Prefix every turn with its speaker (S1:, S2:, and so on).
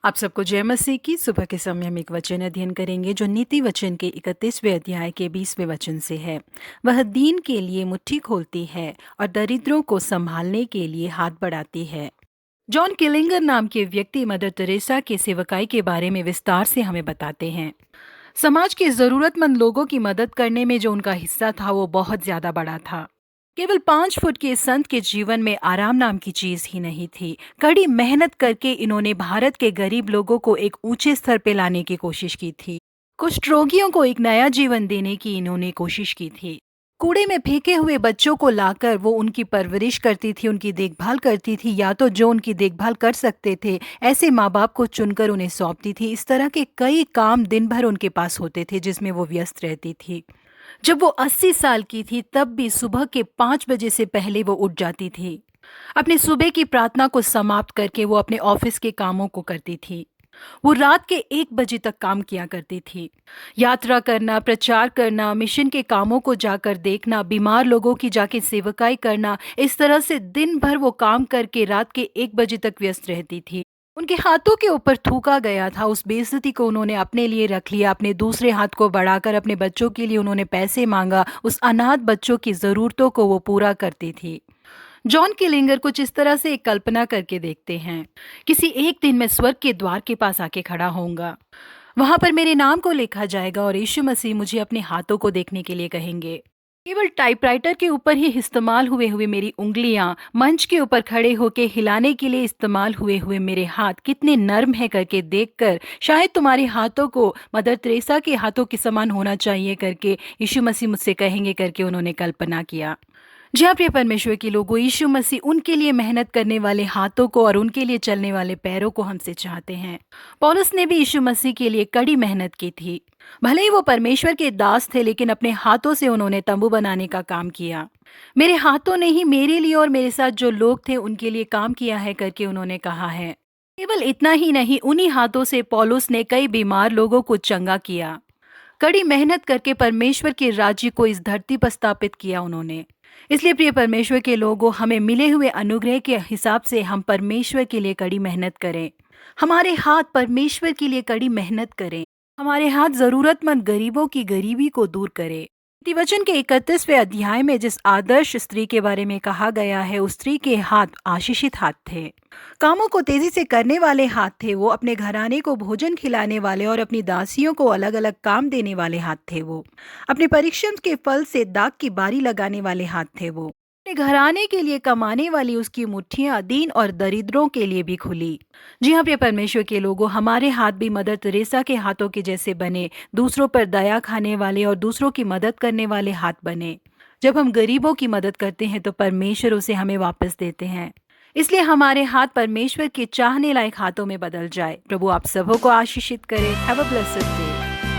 S1: आप सबको जय मसीह की। सुबह के समय हम एक वचन अध्ययन करेंगे जो नीति वचन के 31वें अध्याय के 20वें वचन से है। वह दीन के लिए मुट्ठी खोलती है और दरिद्रों को संभालने के लिए हाथ बढ़ाती है। जॉन किलिंगर नाम के व्यक्ति मदर तेरेसा के सेवकाई के बारे में विस्तार से हमें बताते हैं। समाज के जरूरतमंद लोगों की मदद करने में जो उनका हिस्सा था वो बहुत ज्यादा बड़ा था। केवल 5 फुट के इस संत के जीवन में आराम नाम की चीज ही नहीं थी। कड़ी मेहनत करके इन्होंने भारत के गरीब लोगों को एक ऊंचे स्तर पे लाने की कोशिश की थी। कुष्ठ रोगियों को एक नया जीवन देने की इन्होंने कोशिश की थी। कूड़े में फेंके हुए बच्चों को लाकर वो उनकी परवरिश करती थी, उनकी देखभाल करती थी, या तो जो उनकी देखभाल कर सकते थे ऐसे माँ बाप को चुनकर उन्हें सौंपती थी। इस तरह के कई काम दिन भर उनके पास होते थे जिसमें वो व्यस्त रहती थी। जब वो 80 साल की थी तब भी सुबह के 5 बजे से पहले वो उठ जाती थी। अपने सुबह की प्रार्थना को समाप्त करके वो अपने ऑफिस के कामों को करती थी। वो रात के 1 बजे तक काम किया करती थी। यात्रा करना, प्रचार करना, मिशन के कामों को जाकर देखना, बीमार लोगों की जाके सेवकाई करना, इस तरह से दिन भर वो काम करके रात के 1 बजे तक व्यस्त रहती थी। उनके हाथों के ऊपर थूका गया था, उस बेइज्जती को उन्होंने अपने लिए रख लिया। अपने दूसरे हाथ को बढ़ाकर अपने बच्चों के लिए उन्होंने पैसे मांगा। उस अनाथ बच्चों की जरूरतों को वो पूरा करती थी। जॉन किलिंगर कुछ इस तरह से एक कल्पना करके देखते हैं। किसी एक दिन मैं स्वर्ग के द्वार के पास आके खड़ा होऊंगा। वहां पर मेरे नाम को लिखा जाएगा और यीशु मसीह मुझे अपने हाथों को देखने के लिए कहेंगे। केवल टाइपराइटर के ऊपर ही इस्तेमाल हुए हुए मेरी उंगलियां, मंच के ऊपर खड़े होके हिलाने के लिए इस्तेमाल हुए हुए मेरे हाथ कितने नर्म है करके देखकर शायद तुम्हारे हाथों को मदर तेरेसा के हाथों के समान होना चाहिए करके यीशु मसीह मुझसे कहेंगे करके उन्होंने कल्पना किया। जी हाँ, प्रिय परमेश्वर के लोगों, यीशु मसीह उनके लिए मेहनत करने वाले हाथों को और उनके लिए चलने वाले पैरों को हमसे चाहते हैं। पौलुस ने भी यीशु मसीह के लिए कड़ी मेहनत की थी। भले ही वो परमेश्वर के दास थे लेकिन अपने हाथों से उन्होंने तंबू बनाने का काम किया। मेरे हाथों ने ही मेरे लिए और मेरे साथ जो लोग थे उनके लिए काम किया है करके उन्होंने कहा है। केवल इतना ही नहीं, उन्हीं हाथों से पौलुस ने कई बीमार लोगों को चंगा किया। कड़ी मेहनत करके परमेश्वर के राज्य को इस धरती पर स्थापित किया उन्होंने। इसलिए प्रिय परमेश्वर के लोगों, हमें मिले हुए अनुग्रह के हिसाब से हम परमेश्वर के लिए कड़ी मेहनत करें। हमारे हाथ परमेश्वर के लिए कड़ी मेहनत करें। हमारे हाथ जरूरतमंद गरीबों की गरीबी को दूर करें। वचन के 31वें अध्याय में जिस आदर्श स्त्री के बारे में कहा गया है, उस स्त्री के हाथ आशीषित हाथ थे। कामों को तेजी से करने वाले हाथ थे वो। अपने घराने को भोजन खिलाने वाले और अपनी दासियों को अलग अलग काम देने वाले हाथ थे वो। अपने परिश्रम के फल से दाग की बारी लगाने वाले हाथ थे वो। अपने घराने के लिए कमाने वाली उसकी मुट्ठियां दीन और दरिद्रों के लिए भी खुली। जी हाँ, प्रिय परमेश्वर के लोगों, हमारे हाथ भी मदर तेरेसा के हाथों के जैसे बने। दूसरों पर दया खाने वाले और दूसरों की मदद करने वाले हाथ बने। जब हम गरीबों की मदद करते हैं तो परमेश्वर उसे हमें वापस देते हैं। इसलिए हमारे हाथ परमेश्वर के चाहने लायक हाथों में बदल जाए। प्रभु आप सबों को आशीषित करे। Have a blessed day.